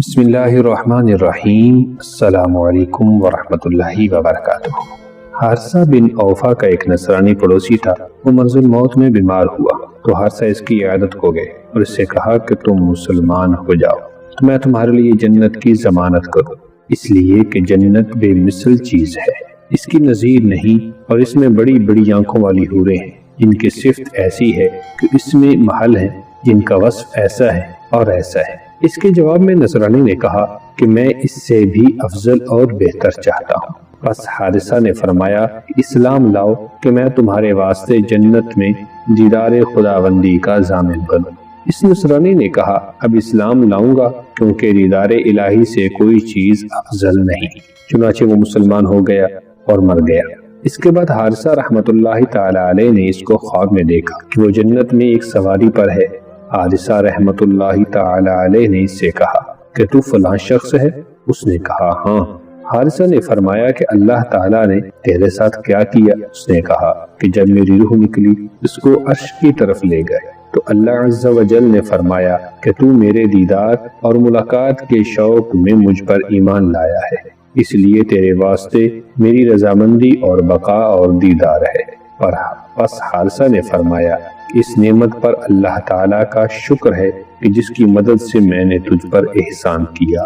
بسم اللہ الرحمن الرحیم۔ السلام علیکم ورحمۃ اللہ وبرکاتہ۔ حارثہ بن اوفا کا ایک نصرانی پڑوسی تھا۔ وہ مرض الموت میں بیمار ہوا تو حارثہ اس کی عیادت کو گئے اور اس سے کہا کہ تم مسلمان ہو جاؤ تو میں تمہارے لیے جنت کی ضمانت کروں، اس لیے کہ جنت بے مثل چیز ہے، اس کی نظیر نہیں، اور اس میں بڑی بڑی آنکھوں والی حوریں ہیں جن کی صفت ایسی ہے کہ اس میں محل ہیں جن کا وصف ایسا ہے اور ایسا ہے۔ اس کے جواب میں نصرانی نے کہا کہ میں اس سے بھی افضل اور بہتر چاہتا ہوں۔ بس حارثہ نے فرمایا اسلام لاؤ کہ میں تمہارے واسطے جنت میں دیدار خداوندی کا ضامن بنوں۔ اس نصرانی نے کہا اب اسلام لاؤں گا کیونکہ دیدار الہی سے کوئی چیز افضل نہیں۔ چنانچہ وہ مسلمان ہو گیا اور مر گیا۔ اس کے بعد حارثہ رحمۃ اللہ تعالی علیہ نے اس کو خواب میں دیکھا کہ وہ جنت میں ایک سواری پر ہے۔ حارثہ رحمۃ اللہ تعالی علیہ نے اس سے کہا کہ تو فلاں شخص ہے؟ اس نے کہا ہاں۔ حارثہ نے فرمایا کہ اللہ تعالیٰ نے تیرے ساتھ کیا کیا؟ اس نے کہا کہ جب میری روح نکلی اس کو عرش کی طرف لے گئے تو اللہ عز و جل نے فرمایا کہ تو میرے دیدار اور ملاقات کے شوق میں مجھ پر ایمان لایا ہے، اس لیے تیرے واسطے میری رضامندی اور بقا اور دیدار ہے۔ پس حارثہ نے فرمایا اس نعمت پر اللہ تعالیٰ کا شکر ہے کہ جس کی مدد سے میں نے تجھ پر احسان کیا۔